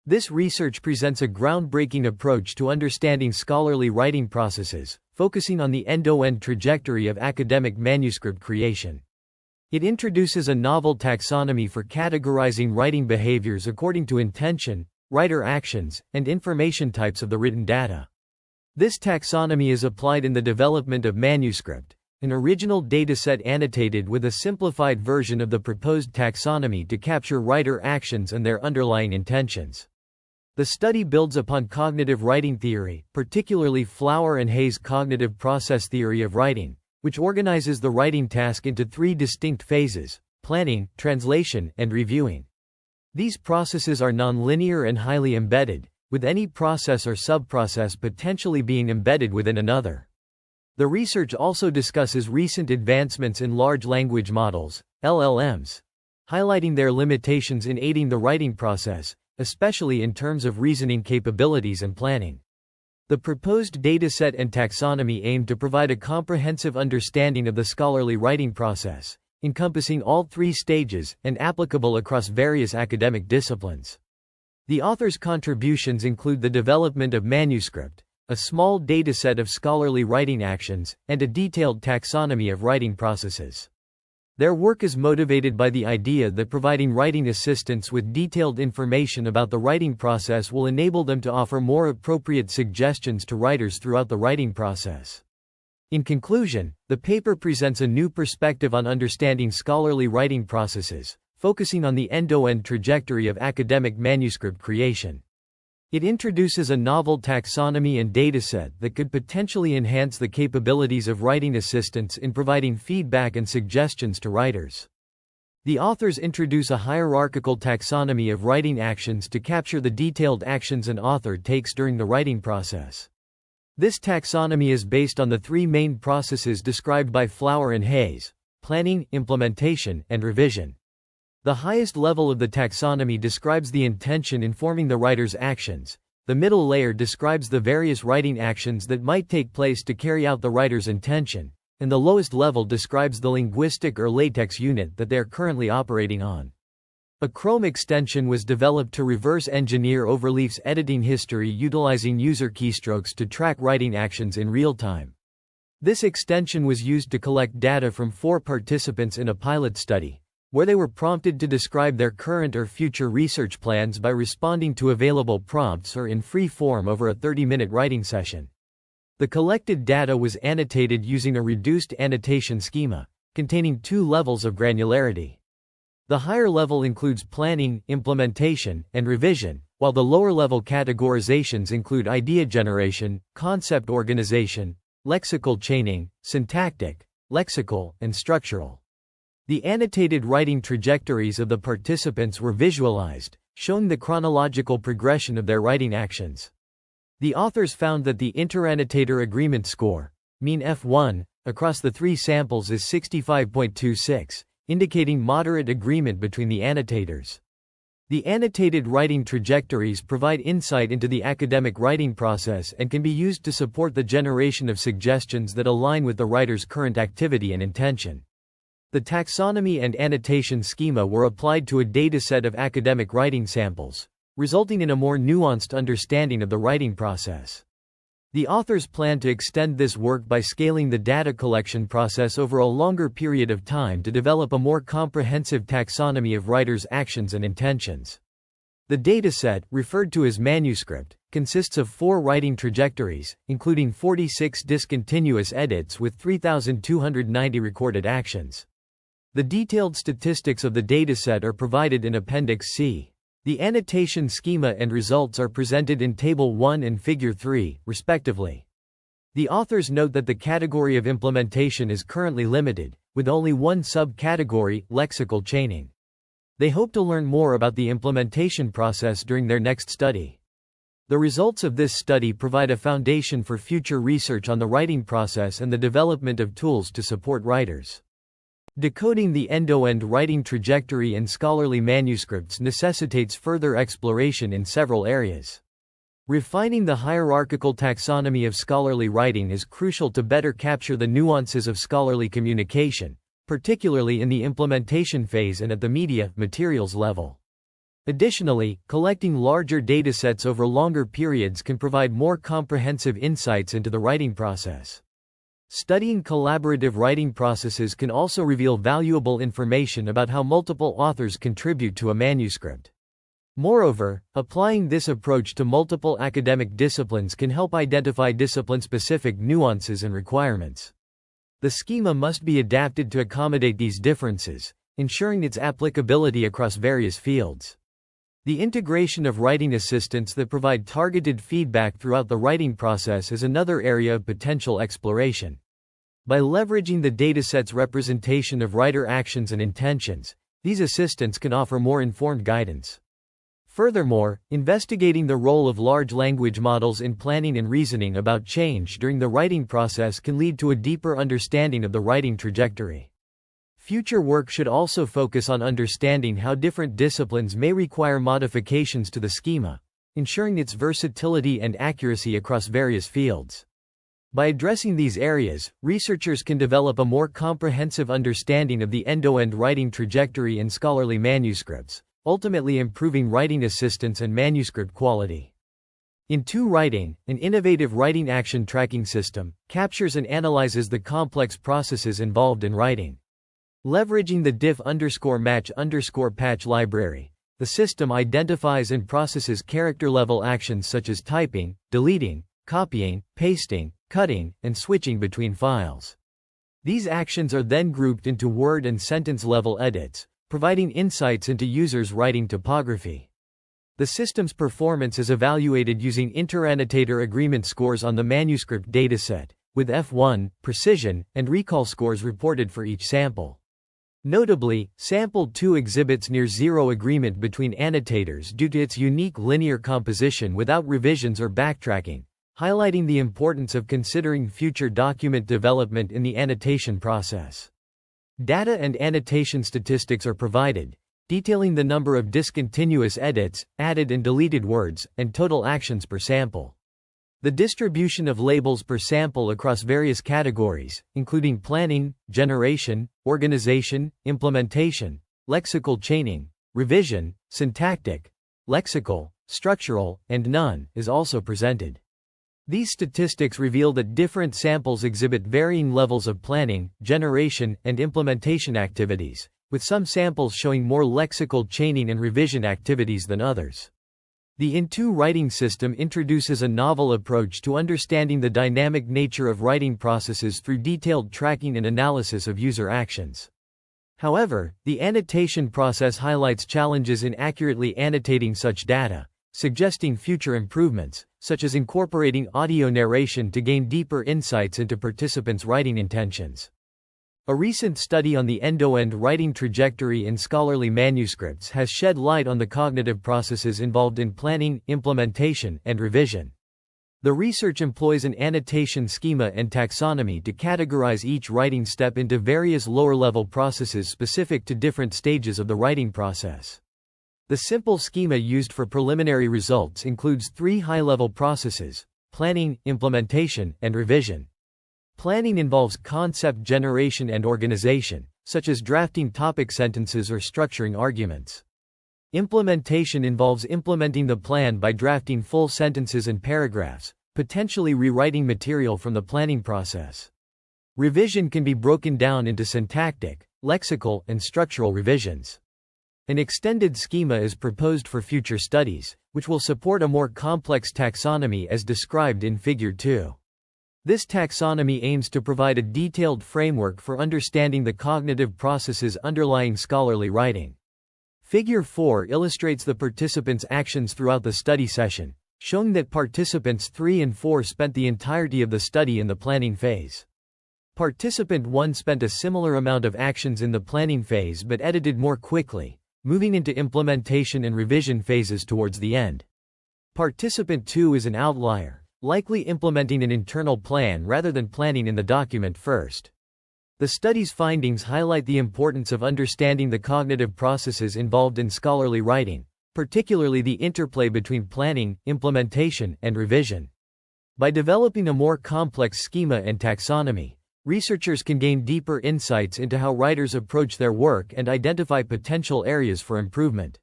This research presents a groundbreaking approach to understanding scholarly writing processes, focusing on the end-to-end trajectory of academic manuscript creation. It introduces a novel taxonomy for categorizing writing behaviors according to intention, writer actions, and information types of the written data. This taxonomy is applied in the development of ManuScript, an original dataset annotated with a simplified version of the proposed taxonomy to capture writer actions and their underlying intentions. The study builds upon cognitive writing theory, particularly Flower and Hayes' cognitive process theory of writing, which organizes the writing task into three distinct phases: planning, translation, and reviewing. These processes are non-linear and highly embedded, with any process or subprocess potentially being embedded within another. The research also discusses recent advancements in large language models, LLMs, highlighting their limitations in aiding the writing process, especially in terms of reasoning capabilities and planning. The proposed dataset and taxonomy aim to provide a comprehensive understanding of the scholarly writing process, encompassing all three stages and applicable across various academic disciplines. The author's contributions include the development of ManuScript, a small dataset of scholarly writing actions, and a detailed taxonomy of writing processes. Their work is motivated by the idea that providing writing assistants with detailed information about the writing process will enable them to offer more appropriate suggestions to writers throughout the writing process. In conclusion, the paper presents a new perspective on understanding scholarly writing processes, focusing on the end-to-end trajectory of academic manuscript creation. It introduces a novel taxonomy and dataset that could potentially enhance the capabilities of writing assistants in providing feedback and suggestions to writers. The authors introduce a hierarchical taxonomy of writing actions to capture the detailed actions an author takes during the writing process. This taxonomy is based on the three main processes described by Flower and Hayes: planning, implementation, and revision. The highest level of the taxonomy describes the intention informing the writer's actions, the middle layer describes the various writing actions that might take place to carry out the writer's intention, and the lowest level describes the linguistic or latex unit that they are currently operating on. A Chrome extension was developed to reverse engineer Overleaf's editing history utilizing user keystrokes to track writing actions in real time. This extension was used to collect data from 4 participants in a pilot study, where they were prompted to describe their current or future research plans by responding to available prompts or in free form over a 30-minute writing session. The collected data was annotated using a reduced annotation schema, containing 2 levels of granularity. The higher level includes planning, implementation, and revision, while the lower-level categorizations include idea generation, concept organization, lexical chaining, syntactic, lexical, and structural. The annotated writing trajectories of the participants were visualized, showing the chronological progression of their writing actions. The authors found that the interannotator agreement score, mean F1, across the 3 samples is 65.26, indicating moderate agreement between the annotators. The annotated writing trajectories provide insight into the academic writing process and can be used to support the generation of suggestions that align with the writer's current activity and intention. The taxonomy and annotation schema were applied to a dataset of academic writing samples, resulting in a more nuanced understanding of the writing process. The authors plan to extend this work by scaling the data collection process over a longer period of time to develop a more comprehensive taxonomy of writers' actions and intentions. The dataset, referred to as ManuScript, consists of 4 writing trajectories, including 46 discontinuous edits with 3,290 recorded actions. The detailed statistics of the dataset are provided in Appendix C. The annotation schema and results are presented in Table 1 and Figure 3, respectively. The authors note that the category of implementation is currently limited, with only one subcategory, lexical chaining. They hope to learn more about the implementation process during their next study. The results of this study provide a foundation for future research on the writing process and the development of tools to support writers. Decoding the end-to-end writing trajectory in scholarly manuscripts necessitates further exploration in several areas. Refining the hierarchical taxonomy of scholarly writing is crucial to better capture the nuances of scholarly communication, particularly in the implementation phase and at the media materials level. Additionally, collecting larger datasets over longer periods can provide more comprehensive insights into the writing process. Studying collaborative writing processes can also reveal valuable information about how multiple authors contribute to a manuscript. Moreover, applying this approach to multiple academic disciplines can help identify discipline-specific nuances and requirements. The schema must be adapted to accommodate these differences, ensuring its applicability across various fields. The integration of writing assistants that provide targeted feedback throughout the writing process is another area of potential exploration. By leveraging the dataset's representation of writer actions and intentions, these assistants can offer more informed guidance. Furthermore, investigating the role of large language models in planning and reasoning about change during the writing process can lead to a deeper understanding of the writing trajectory. Future work should also focus on understanding how different disciplines may require modifications to the schema, ensuring its versatility and accuracy across various fields. By addressing these areas, researchers can develop a more comprehensive understanding of the end-to-end writing trajectory in scholarly manuscripts, ultimately improving writing assistance and manuscript quality. In Writing, an innovative writing action tracking system, captures and analyzes the complex processes involved in writing. Leveraging the diff_match_patch library, the system identifies and processes character-level actions such as typing, deleting, copying, pasting, cutting, and switching between files. These actions are then grouped into word and sentence-level edits, providing insights into users' writing topography. The system's performance is evaluated using inter-annotator agreement scores on the ManuScript dataset, with F1, precision, and recall scores reported for each sample. Notably, Sample 2 exhibits near-zero agreement between annotators due to its unique linear composition without revisions or backtracking, highlighting the importance of considering future document development in the annotation process. Data and annotation statistics are provided, detailing the number of discontinuous edits, added and deleted words, and total actions per sample. The distribution of labels per sample across various categories, including planning, generation, organization, implementation, lexical chaining, revision, syntactic, lexical, structural, and none, is also presented. These statistics reveal that different samples exhibit varying levels of planning, generation, and implementation activities, with some samples showing more lexical chaining and revision activities than others. The Writing system introduces a novel approach to understanding the dynamic nature of writing processes through detailed tracking and analysis of user actions. However, the annotation process highlights challenges in accurately annotating such data, suggesting future improvements, such as incorporating audio narration to gain deeper insights into participants' writing intentions. A recent study on the end-to-end writing trajectory in scholarly manuscripts has shed light on the cognitive processes involved in planning, implementation, and revision. The research employs an annotation schema and taxonomy to categorize each writing step into various lower-level processes specific to different stages of the writing process. The simple schema used for preliminary results includes 3 high-level processes: planning, implementation, and revision. Planning involves concept generation and organization, such as drafting topic sentences or structuring arguments. Implementation involves implementing the plan by drafting full sentences and paragraphs, potentially rewriting material from the planning process. Revision can be broken down into syntactic, lexical, and structural revisions. An extended schema is proposed for future studies, which will support a more complex taxonomy as described in Figure 2. This taxonomy aims to provide a detailed framework for understanding the cognitive processes underlying scholarly writing. Figure 4 illustrates the participants' actions throughout the study session, showing that participants 3 and 4 spent the entirety of the study in the planning phase. Participant 1 spent a similar amount of actions in the planning phase but edited more quickly, moving into implementation and revision phases towards the end. Participant 2 is an outlier, likely implementing an internal plan rather than planning in the document first. The study's findings highlight the importance of understanding the cognitive processes involved in scholarly writing, particularly the interplay between planning, implementation, and revision. By developing a more complex schema and taxonomy, researchers can gain deeper insights into how writers approach their work and identify potential areas for improvement.